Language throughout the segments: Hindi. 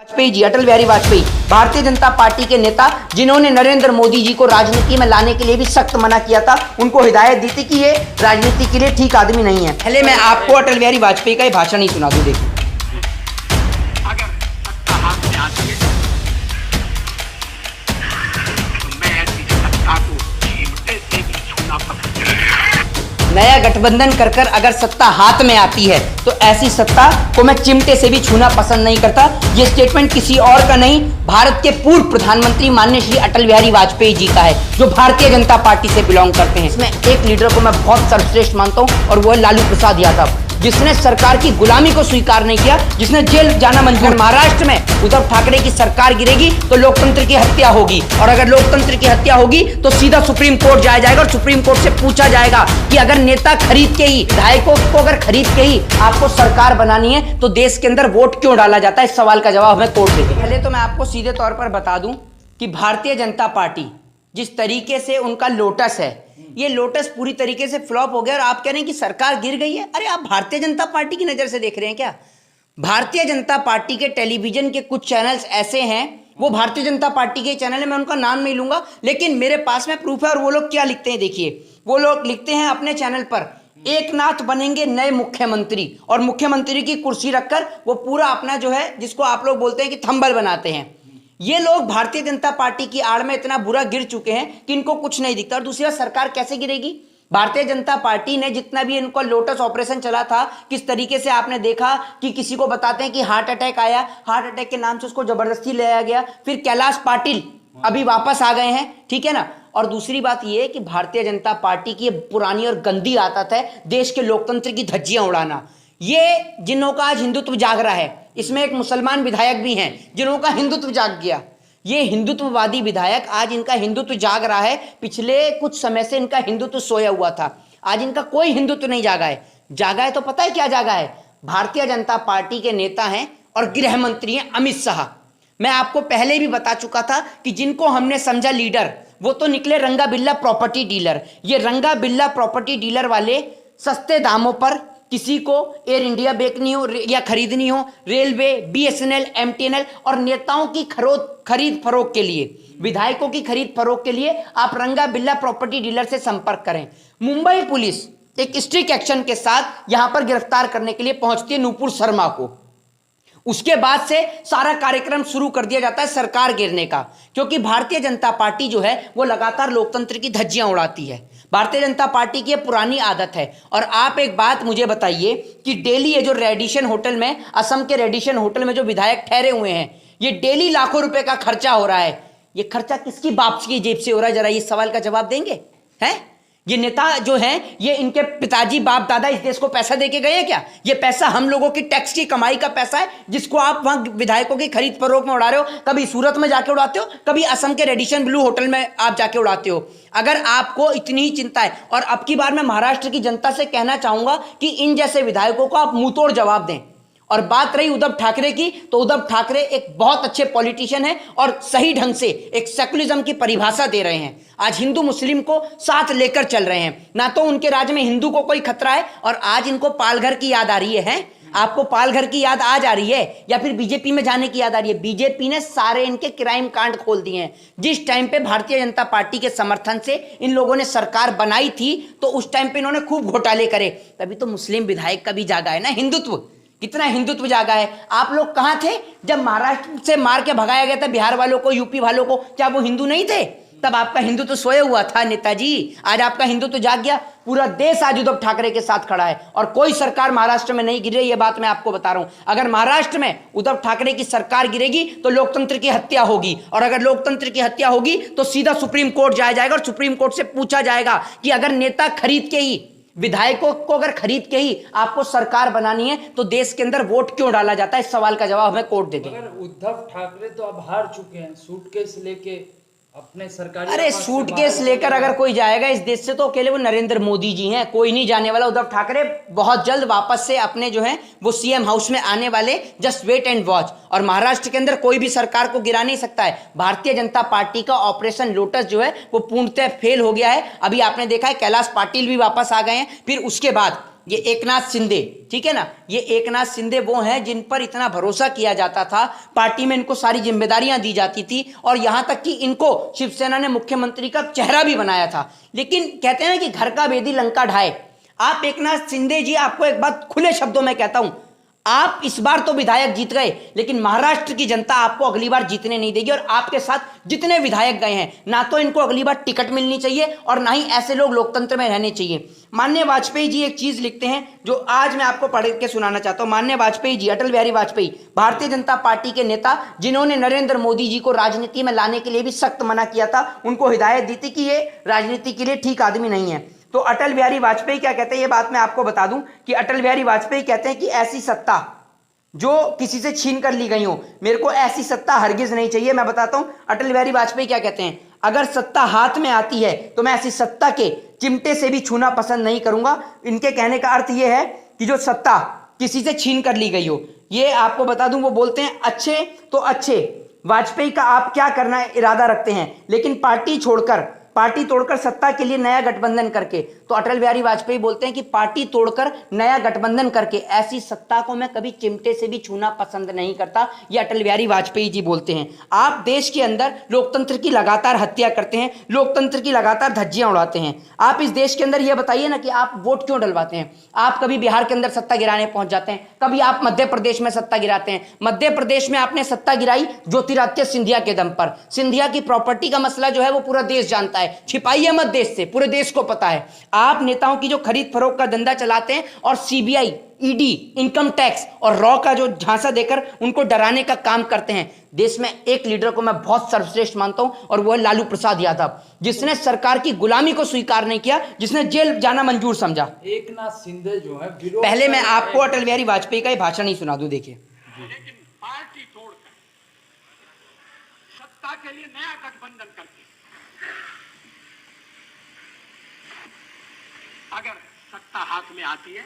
वाजपेयी जी, अटल बिहारी वाजपेयी, भारतीय जनता पार्टी के नेता जिन्होंने नरेंद्र मोदी जी को राजनीति में लाने के लिए भी सख्त मना किया था, उनको हिदायत दी थी कि ये राजनीति के लिए ठीक आदमी नहीं है। पहले मैं आपको अटल बिहारी वाजपेयी का ही भाषण ही सुना दूं। देखिए, अगर सत्ता हाथ में आती है तो मैं ऐसी सत्ता को चिमटे से भी छूना पसंद करूंगा। नया गठबंधन कर कर अगर सत्ता हाथ में आती है तो ऐसी सत्ता को मैं चिमटे से भी छूना पसंद नहीं करता। ये स्टेटमेंट किसी और का नहीं, भारत के पूर्व प्रधानमंत्री माननीय श्री अटल बिहारी वाजपेयी जी का है, जो भारतीय जनता पार्टी से बिलोंग करते हैं। इसमें एक लीडर को मैं बहुत सर्वश्रेष्ठ मानता हूं और वो है लालू प्रसाद यादव, जिसने सरकार की गुलामी को स्वीकार नहीं किया, जिसने जेल जाना मंजूर। महाराष्ट्र में उद्धव ठाकरे की सरकार गिरेगी तो लोकतंत्र की हत्या होगी, और अगर लोकतंत्र की हत्या होगी तो सीधा सुप्रीम कोर्ट जाया जाएगा और सुप्रीम कोर्ट से पूछा जाएगा कि अगर नेता खरीद के ही, विधायकों को अगर खरीद के ही आपको सरकार बनानी है तो देश के अंदर वोट क्यों डाला जाता है। इस सवाल का जवाब हमें कोर्ट देगी। पहले तो मैं आपको सीधे तौर पर बता दूं कि भारतीय जनता पार्टी जिस तरीके से उनका लोटस है, ये लोटस पूरी तरीके से फ्लॉप हो गया और आप कह रहे हैं कि सरकार गिर गई है। अरे आप भारतीय जनता पार्टी की नजर से देख रहे हैं क्या? भारतीय जनता पार्टी के टेलीविजन के कुछ चैनल्स ऐसे हैं, वो भारतीय जनता पार्टी के चैनल है, मैं उनका नाम नहीं लूंगा, लेकिन मेरे पास में प्रूफ है। और वो लोग क्या लिखते हैं, देखिए, वो लोग लिखते हैं अपने चैनल पर, एक नाथ बनेंगे नए मुख्यमंत्री, और मुख्यमंत्री की कुर्सी रखकर वो पूरा अपना जो है, जिसको आप लोग बोलते हैं कि थंबल बनाते हैं। ये लोग भारतीय जनता पार्टी की आड़ में इतना बुरा गिर चुके हैं कि इनको कुछ नहीं दिखता। और दूसरी बात, सरकार कैसे गिरेगी? भारतीय जनता पार्टी ने जितना भी इनको लोटस ऑपरेशन चला था, किस तरीके से आपने देखा कि किसी को बताते हैं कि हार्ट अटैक आया, हार्ट अटैक के नाम से उसको जबरदस्ती ले आया गया, फिर कैलाश पाटिल अभी वापस आ गए हैं, ठीक है ना। और दूसरी बात यह है कि भारतीय जनता पार्टी की पुरानी और गंदी आदत है देश के लोकतंत्र की धज्जियां उड़ाना। ये जिन्हों का आज हिंदुत्व जाग रहा है, इसमें एक मुसलमान विधायक भी हैं जिन्हों का हिंदुत्व जाग गया। ये हिंदुत्ववादी विधायक, आज इनका हिंदुत्व जाग रहा है। पिछले कुछ समय से इनका हिंदुत्व सोया हुआ था, आज इनका कोई हिंदुत्व नहीं जागा है। जागा है तो पता है क्या जागा है? भारतीय जनता पार्टी के नेता हैं और गृह मंत्री हैं अमित शाह। मैं आपको पहले भी बता चुका था कि जिनको हमने समझा लीडर, वो तो निकले रंगा बिल्ला प्रॉपर्टी डीलर। ये रंगा बिल्ला प्रॉपर्टी डीलर वाले सस्ते दामों पर किसी को एयर इंडिया बेचनी हो या खरीदनी हो, रेलवे, बीएसएनएल, एमटीएनएल, और नेताओं की खरीद फरोख्त के लिए, विधायकों की खरीद फरोख्त के लिए आप रंगा बिल्ला प्रॉपर्टी डीलर से संपर्क करें। मुंबई पुलिस एक स्ट्रिक्ट एक्शन के साथ यहां पर गिरफ्तार करने के लिए पहुंचती है नूपुर शर्मा को। उसके बाद से सारा कार्यक्रम शुरू कर दिया जाता है सरकार गिरने का, क्योंकि भारतीय जनता पार्टी जो है वो लगातार लोकतंत्र की धज्जियां उड़ाती है। भारतीय जनता पार्टी की पुरानी आदत है। और आप एक बात मुझे बताइए कि डेली ये जो रेडिशन होटल में, असम के रेडिशन होटल में जो विधायक ठहरे हुए हैं, ये डेली लाखों रुपए का खर्चा हो रहा है। ये खर्चा किसकी बाप की जेब से हो रहा है? जरा ये सवाल का जवाब देंगे? हैं? ये नेता जो हैं, ये इनके पिताजी बाप दादा इस देश को पैसा देके गए हैं क्या? ये पैसा हम लोगों की टैक्स की कमाई का पैसा है, जिसको आप वहां विधायकों की खरीद फरोख्त में उड़ा रहे हो। कभी सूरत में जाके उड़ाते हो, कभी असम के रेडिशन ब्लू होटल में आप जाके उड़ाते हो। अगर आपको इतनी ही चिंता है, और अब की बार मैं महाराष्ट्र की जनता से कहना चाहूंगा कि इन जैसे विधायकों को आप मुंह तोड़ जवाब दें। और बात रही उद्धव ठाकरे की, तो उद्धव ठाकरे एक बहुत अच्छे पॉलिटिशियन हैं और सही ढंग से एक सेकुलरिज्म की परिभाषा दे रहे हैं। आज हिंदू मुस्लिम को साथ लेकर चल रहे हैं, ना तो उनके राज्य में हिंदू को कोई खतरा है। और आज इनको पालघर की याद आ रही है? आपको पालघर की याद आज आ रही है या फिर बीजेपी में जाने की याद आ रही है? बीजेपी ने सारे इनके क्राइम कांड खोल दिए हैं। जिस टाइम पे भारतीय जनता पार्टी के समर्थन से इन लोगों ने सरकार बनाई थी, तो उस टाइम पे इन्होंने खूब घोटाले करे। तभी तो मुस्लिम विधायक का भी जागा है ना हिंदुत्व। कितना हिंदुत्व जागा है? आप लोग कहां थे जब महाराष्ट्र से मार के भगाया गया था बिहार वालों को, यूपी वालों को? क्या वो हिंदू नहीं थे? तब आपका हिंदुत्व सोया हुआ था नेताजी। आज आपका हिंदुत्व जाग गया। पूरा देश आज उद्धव ठाकरे के साथ खड़ा है और कोई सरकार महाराष्ट्र में नहीं गिर रही। ये बात मैं आपको बता रहा हूं। अगर महाराष्ट्र में उद्धव ठाकरे की सरकार गिरेगी तो लोकतंत्र की हत्या होगी, और अगर लोकतंत्र की हत्या होगी तो सीधा सुप्रीम कोर्ट जाया जाएगा और सुप्रीम कोर्ट से पूछा जाएगा कि अगर नेता खरीद के ही, विधायकों को अगर खरीद के ही आपको सरकार बनानी है तो देश के अंदर वोट क्यों डाला जाता है। इस सवाल का जवाब हमें कोर्ट दे दे। उद्धव ठाकरे तो अब हार चुके हैं, सूटकेस लेके अपने सरकारी। अरे सूटकेस लेकर अगर कोई जाएगा इस देश से तो अकेले वो नरेंद्र मोदी जी हैं, कोई नहीं जाने वाला। उद्धव ठाकरे बहुत जल्द वापस से अपने जो है वो सीएम हाउस में आने वाले, जस्ट वेट एंड वॉच। और महाराष्ट्र के अंदर कोई भी सरकार को गिरा नहीं सकता है। भारतीय जनता पार्टी का ऑपरेशन लोटस जो है वो पूर्णतः फेल हो गया है। अभी आपने देखा है कैलाश पाटिल भी वापस आ गए हैं। फिर उसके बाद ये एकनाथ शिंदे, ठीक है ना, ये एकनाथ शिंदे वो हैं जिन पर इतना भरोसा किया जाता था, पार्टी में इनको सारी जिम्मेदारियां दी जाती थी और यहां तक कि इनको शिवसेना ने मुख्यमंत्री का चेहरा भी बनाया था। लेकिन कहते हैं ना कि घर का भेदी लंका ढाए। आप एकनाथ शिंदे जी, आपको एक बात खुले शब्दों में कहता हूं, आप इस बार तो विधायक जीत गए, लेकिन महाराष्ट्र की जनता आपको अगली बार जीतने नहीं देगी। और आपके साथ जितने विधायक गए हैं, ना तो इनको अगली बार टिकट मिलनी चाहिए और ना ही ऐसे लोग लोकतंत्र में रहने चाहिए। माननीय वाजपेयी जी एक चीज लिखते हैं जो आज मैं आपको पढ़ के सुनाना चाहता हूं। माननीय वाजपेयी जी, अटल बिहारी वाजपेयी, भारतीय जनता पार्टी के नेता जिन्होंने नरेंद्र मोदी जी को राजनीति में लाने के लिए भी सख्त मना किया था, उनको हिदायत दी थी कि ये राजनीति के लिए ठीक आदमी नहीं है। तो अटल बिहारी वाजपेयी क्या कहते हैं, ये बात मैं आपको बता दूं कि अटल बिहारी वाजपेयी कहते हैं कि ऐसी सत्ता जो किसी से छीन कर ली गई हो, मेरे को ऐसी सत्ता हरगिज नहीं चाहिए। मैं बताता हूं अटल बिहारी वाजपेयी क्या कहते हैं, अगर सत्ता हाथ में आती है तो मैं ऐसी सत्ता के चिमटे से भी छूना पसंद नहीं करूंगा। इनके कहने का अर्थ यह है कि जो सत्ता किसी से छीन कर ली गई हो, ये आपको बता दूं वो बोलते हैं अच्छे तो अच्छे वाजपेयी का आप क्या करना इरादा रखते हैं, लेकिन पार्टी तोड़कर सत्ता के लिए नया गठबंधन करके। तो अटल बिहारी वाजपेयी बोलते हैं कि पार्टी तोड़कर नया गठबंधन करके ऐसी सत्ता को मैं कभी चिमटे से भी छूना पसंद नहीं करता। ये अटल बिहारी वाजपेयी जी बोलते हैं। आप देश के अंदर लोकतंत्र की लगातार हत्या करते हैं, लोकतंत्र की लगातार धज्जियां उड़ाते हैं। आप इस देश के अंदर यह बताइए ना कि आप वोट क्यों डलवाते हैं। आप कभी बिहार के अंदर सत्ता गिराने पहुंच जाते हैं, कभी आप मध्य प्रदेश में सत्ता गिराते हैं। मध्य प्रदेश में आपने सत्ता गिराई ज्योतिरादित्य सिंधिया के दम पर। सिंधिया की प्रॉपर्टी का मसला जो है वो पूरा देश जानता है, छिपाइए मत देश से, पूरे देश को पता है। आप नेताओं की जो खरीद फरोख्त का धंधा चलाते हैं और सीबीआई, ईडी, इनकम टैक्स और रॉ का जो झांसा देकर उनको डराने का काम करते हैं। देश में एक लीडर को मैं बहुत सर्वश्रेष्ठ मानता हूं और वो है लालू प्रसाद यादव, जिसने सरकार की गुलामी को स्वीकार नहीं किया, जिसने जेल जाना मंजूर समझा। एकनाथ शिंदे जो है, पहले मैं आपको अटल बिहारी वाजपेयी का भाषण ही सुना दूं, देखिए। लेकिन पार्टी तोड़कर सत्ता के लिए नया गठबंधन करके अगर सत्ता हाथ में आती है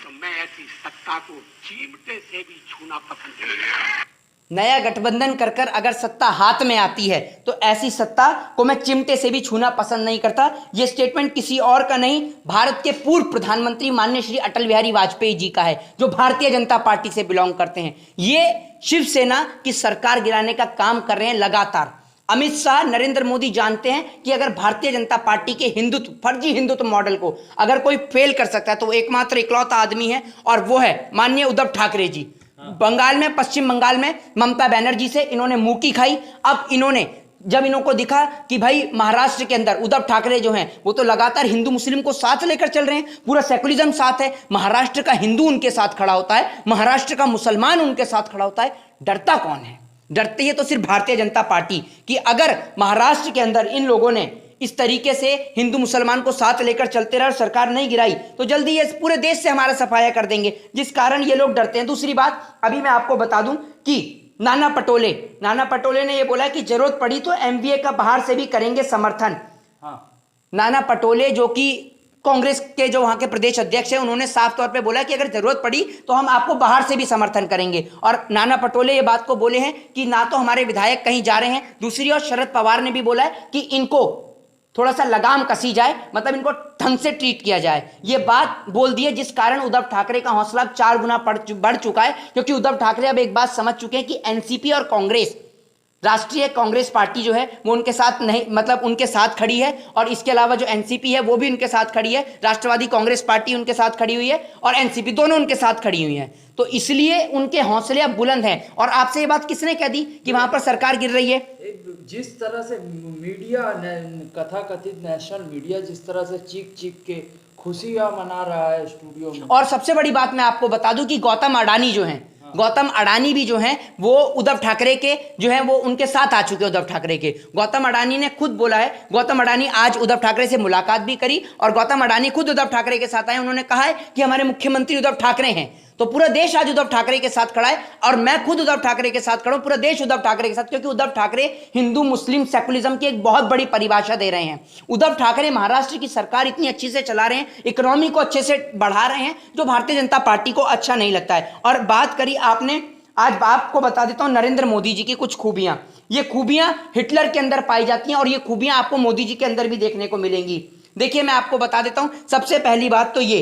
तो मैं ऐसी सत्ता को चिमटे से भी छूना पसंद नहीं करता। नया गठबंधन कर कर अगर सत्ता हाथ में आती है तो ऐसी सत्ता को मैं चिमटे से भी छूना पसंद नहीं करता। यह स्टेटमेंट किसी और का नहीं, भारत के पूर्व प्रधानमंत्री माननीय श्री अटल बिहारी वाजपेयी जी का है, जो भारतीय जनता पार्टी से बिलोंग करते हैं। ये शिवसेना की सरकार गिराने का काम कर रहे हैं लगातार। अमित शाह, नरेंद्र मोदी जानते हैं कि अगर भारतीय जनता पार्टी के हिंदुत्व, फर्जी हिंदुत्व मॉडल को अगर कोई फेल कर सकता है तो वो एकमात्र इकलौता आदमी है और वो है माननीय उद्धव ठाकरे जी। बंगाल में, पश्चिम बंगाल में ममता बनर्जी से इन्होंने मुंह की खाई। अब इन्होंने जब इनको दिखा कि भाई महाराष्ट्र के अंदर उद्धव ठाकरे जो हैं वो तो लगातार हिंदू मुस्लिम को साथ लेकर चल रहे हैं, पूरा सेकुलरिज्म साथ है, महाराष्ट्र का हिंदू उनके साथ खड़ा होता है, महाराष्ट्र का मुसलमान उनके साथ खड़ा होता है, डरता कौन है? डरती है तो सिर्फ भारतीय जनता पार्टी कि अगर महाराष्ट्र के अंदर इन लोगों ने इस तरीके से हिंदू मुसलमान को साथ लेकर चलते रहे और सरकार नहीं गिराई तो जल्दी ये पूरे देश से हमारा सफाया कर देंगे, जिस कारण ये लोग डरते हैं। दूसरी बात अभी मैं आपको बता दूं कि नाना पटोले ने ये बोला कि जरूरत पड़ी तो एमबीए का बाहर से भी करेंगे समर्थन। नाना पटोले जो कि कांग्रेस के जो वहां के प्रदेश अध्यक्ष हैं, उन्होंने साफ तौर पे बोला कि अगर जरूरत पड़ी तो हम आपको बाहर से भी समर्थन करेंगे। और नाना पटोले ये बात को बोले हैं कि ना तो हमारे विधायक कहीं जा रहे हैं, दूसरी ओर शरद पवार ने भी बोला है कि इनको थोड़ा सा लगाम कसी जाए, मतलब इनको ढंग से ट्रीट किया जाए। ये बात बोल दी है, जिस कारण उद्धव ठाकरे का हौसला 4 गुना बढ़ चुका है, क्योंकि उद्धव ठाकरे अब एक बात समझ चुके हैं कि एनसीपी और कांग्रेस, राष्ट्रीय कांग्रेस पार्टी जो है वो उनके साथ नहीं, मतलब उनके साथ खड़ी है, और इसके अलावा जो एनसीपी है वो भी उनके साथ खड़ी है, राष्ट्रवादी कांग्रेस पार्टी उनके साथ खड़ी हुई है और एनसीपी दोनों उनके साथ खड़ी हुई है। तो इसलिए उनके हौसले अब बुलंद हैं। और आपसे ये बात किसने कह दी कि वहां पर सरकार गिर रही है? जिस तरह से मीडिया, कथाकथित नेशनल मीडिया जिस तरह से चीख के खुशियां मना रहा है स्टूडियो में। और सबसे बड़ी बात मैं आपको बता दूं कि गौतम अडानी जो हैं, गौतम अडानी भी जो हैं वो उद्धव ठाकरे के जो हैं वो उनके साथ आ चुके हैं। उद्धव ठाकरे के गौतम अडानी ने खुद बोला है, गौतम अडानी आज उद्धव ठाकरे से मुलाकात भी करी और गौतम अडानी खुद उद्धव ठाकरे के साथ आए। उन्होंने कहा है कि हमारे मुख्यमंत्री उद्धव ठाकरे हैं। तो पूरा देश आज उद्धव ठाकरे के साथ खड़ा है और मैं खुद उद्धव ठाकरे के साथ खड़ा हूं, पूरा देश उद्धव ठाकरे के साथ, क्योंकि उद्धव ठाकरे हिंदू मुस्लिम सेकुलरिज्म की एक बहुत बड़ी परिभाषा दे रहे हैं। उद्धव ठाकरे महाराष्ट्र की सरकार इतनी अच्छी से चला रहे हैं, इकोनॉमी को अच्छे से बढ़ा रहे हैं, जो भारतीय जनता पार्टी को अच्छा नहीं लगता है। और बात करी आपने, आज आपको बता देता हूं नरेंद्र मोदी जी की कुछ खूबियां। ये खूबियां हिटलर के अंदर पाई जाती हैं और ये खूबियां आपको मोदी जी के अंदर भी देखने को मिलेंगी। देखिए मैं आपको बता देता हूं, सबसे पहली बात तो ये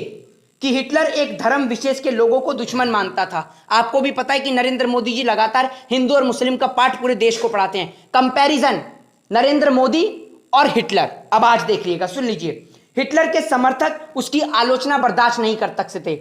कि हिटलर एक धर्म विशेष के लोगों को दुश्मन मानता था। आपको भी पता है कि नरेंद्र मोदी जी लगातार हिंदू और मुस्लिम का पाठ पूरे देश को पढ़ाते हैं। कंपैरिजन नरेंद्र मोदी और हिटलर, अब आज देख लीजिएगा, सुन लीजिए। हिटलर के समर्थक उसकी आलोचना बर्दाश्त नहीं कर सकते थे।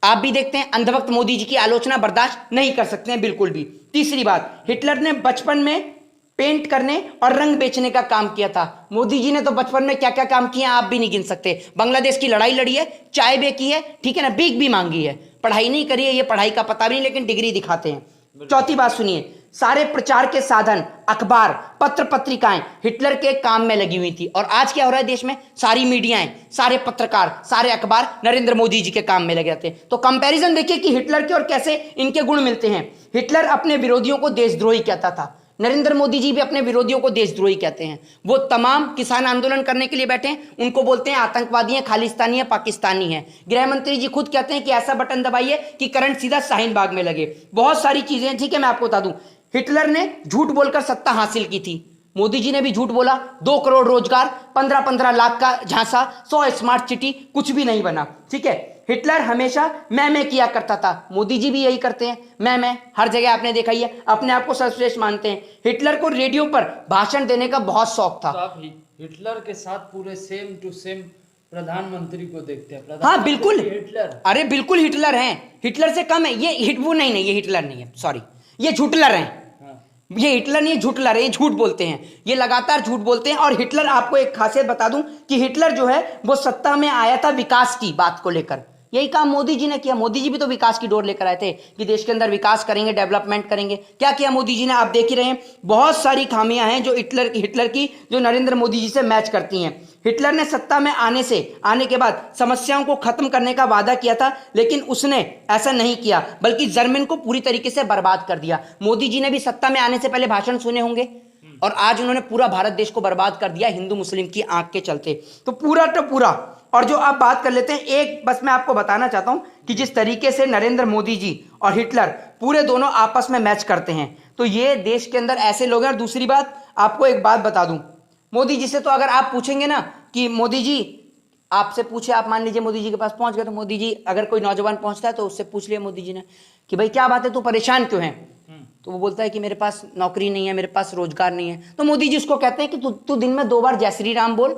आप भी देखते हैं अंधभक्त मोदी जी की आलोचना बर्दाश्त नहीं कर सकते हैं बिल्कुल भी। तीसरी बात, हिटलर ने बचपन में पेंट करने और रंग बेचने का काम किया था। मोदी जी ने तो बचपन में क्या क्या काम किए आप भी नहीं गिन सकते। बांग्लादेश की लड़ाई लड़ी है, चाय बेची है, ठीक है ना, भीख भी मांगी है, पढ़ाई नहीं करी है, ये पढ़ाई का पता भी नहीं, लेकिन डिग्री दिखाते हैं। चौथी बात सुनिए, सारे प्रचार के साधन, अखबार, पत्र पत्रिकाएं हिटलर के काम में लगी हुई थी। और आज क्या हो रहा है देश में, सारी मीडियाएं, सारे पत्रकार, सारे अखबार नरेंद्र मोदी जी के काम में लगे रहते हैं। तो कंपैरिजन देखिए कि हिटलर के और कैसे इनके गुण मिलते हैं। हिटलर अपने विरोधियों को देशद्रोही कहता था, नरेंद्र मोदी जी भी अपने विरोधियों को देशद्रोही कहते हैं। वो तमाम किसान आंदोलन करने के लिए बैठे हैं, उनको बोलते हैं आतंकवादी हैं, खालिस्तानी है, पाकिस्तानी है। गृह मंत्री जी खुद कहते हैं कि ऐसा बटन दबाइए कि करंट सीधा शाहीन बाग में लगे। बहुत सारी चीजें हैं, ठीक है। मैं आपको बता दूं, हिटलर ने झूठ बोलकर सत्ता हासिल की थी, मोदी जी ने भी झूठ बोला। 2 करोड़ रोजगार, 15-15 लाख का झांसा, 100 स्मार्ट सिटी, कुछ भी नहीं बना, ठीक है। हिटलर हमेशा मैं किया करता था, मोदी जी भी यही करते हैं, मैं हर जगह आपने देखा ही है, अपने आप को सर्वश्रेष्ठ मानते हैं। हिटलर को रेडियो पर भाषण देने का बहुत शौक था। तो आप हिटलर के साथ पूरे सेम टू सेम प्रधानमंत्री को देखते हैं। हाँ बिल्कुल, हिटलर, अरे बिल्कुल हिटलर हैं, हिटलर से कम है ये। वो नहीं, ये हिटलर नहीं है, सॉरी, ये झूठलर हैं। ये हिटलर नहीं, झूठलर है, ये झूठ बोलते हैं, ये लगातार झूठ बोलते हैं। और हिटलर, आपको एक खासियत बता दूं कि हिटलर जो है वो सत्ता में आया था विकास की बात को लेकर। यही काम मोदी जी ने किया। मोदी जी भी तो विकास की डोर लेकर आए थे कि देश के अंदर विकास करेंगे, डेवलपमेंट करेंगे। क्या किया मोदी जी ने, आप देख ही रहे हैं। बहुत सारी खामियां हैं जो हिटलर की जो नरेंद्र मोदी जी से मैच करती हैं। हिटलर ने सत्ता में आने के बाद समस्याओं को खत्म करने का वादा किया था, लेकिन उसने ऐसा नहीं किया, बल्कि जर्मन को पूरी तरीके से बर्बाद कर दिया। मोदी जी ने भी सत्ता में आने से पहले भाषण सुने होंगे, और आज उन्होंने पूरा भारत देश को बर्बाद कर दिया हिंदू मुस्लिम की आंख के चलते। तो पूरा और जो आप बात कर लेते हैं, एक बस मैं आपको बताना चाहता हूं कि जिस तरीके से नरेंद्र मोदी जी और हिटलर पूरे दोनों आपस में मैच करते हैं, तो ये देश के अंदर ऐसे लोग हैं। और दूसरी बात, आपको एक बात बता दूं, मोदी जी से तो अगर आप पूछेंगे ना कि मोदी जी, आपसे पूछे, आप मान लीजिए मोदी जी के पास पहुंच गए, तो मोदी जी, अगर कोई नौजवान पहुंचता है तो उससे पूछ लिया मोदी जी ने कि भाई क्या बात है, तू परेशान क्यों है, तो वो बोलता है कि मेरे पास नौकरी नहीं है, मेरे पास रोजगार नहीं है। तो मोदी जी उसको कहते हैं कि तू दिन में 2 बार जय श्री राम बोल,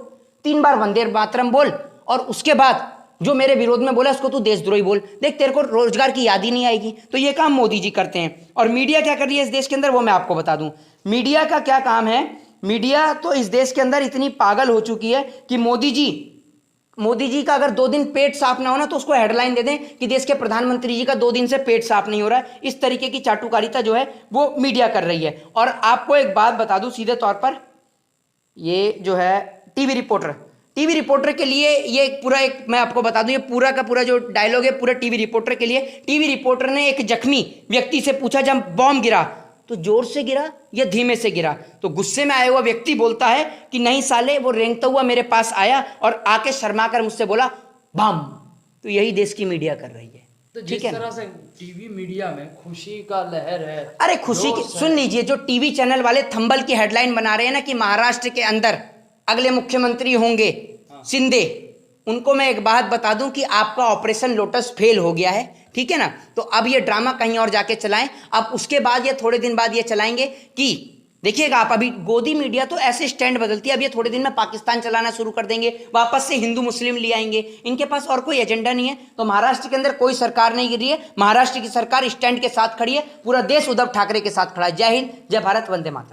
3 बार वंदे मातरम बोल, और उसके बाद जो मेरे विरोध में बोला उसको तू देशद्रोही बोल, देख तेरे को रोजगार की याद ही नहीं आएगी। तो ये काम मोदी जी करते हैं। और मीडिया क्या कर रही है इस देश के अंदर, वो मैं आपको बता दूं। मीडिया का क्या काम है, मीडिया तो इस देश के अंदर इतनी पागल हो चुकी है कि मोदी जी का अगर 2 दिन पेट साफ ना होना तो उसको हेडलाइन दे दें कि देश के प्रधानमंत्री जी का 2 दिन से पेट साफ नहीं हो रहा है। इस तरीके की चाटुकारिता जो है वो मीडिया कर रही है। और आपको एक बात बता दूं सीधे तौर पर, ये जो है टीवी रिपोर्टर के लिए ये एक मैं आपको बता दूं, ये पूरा का पूरा जो डायलॉग है पूरा टीवी रिपोर्टर के लिए। टीवी रिपोर्टर ने एक जख्मी व्यक्ति से पूछा, जब बॉम्ब गिरा तो जोर से गिरा या धीमे से गिरा, तो गुस्से में आया हुआ व्यक्ति बोलता है कि नहीं साले, वो रेंगता हुआ मेरे पास आया और आके शर्माकर मुझसे बोला बम। तो यही देश की मीडिया कर रही है। तो जिस तरह से टीवी मीडिया में खुशी का लहर है, अरे खुशी की, सुन लीजिए, जो टीवी चैनल वाले थंबल की हेडलाइन बना रहे हैं ना कि महाराष्ट्र के अंदर अगले मुख्यमंत्री होंगे शिंदे, उनको मैं एक बात बता दूं कि आपका ऑपरेशन लोटस फेल हो गया है, ठीक है ना। तो अब ये ड्रामा कहीं और जाके चलाएं। अब उसके बाद या थोड़े दिन बाद ये चलाएंगे कि देखिएगा आप, अभी गोदी मीडिया तो ऐसे स्टैंड बदलती है, अब ये थोड़े दिन में पाकिस्तान चलाना शुरू कर देंगे, वापस से हिंदू मुस्लिम ले आएंगे। इनके पास और कोई एजेंडा नहीं है। तो महाराष्ट्र के अंदर कोई सरकार नहीं गिर रही है, महाराष्ट्र की सरकार स्टैंड के साथ खड़ी है, पूरा देश उद्धव ठाकरे के साथ खड़ा है। जय हिंद, जय भारत, वंदे मातरम।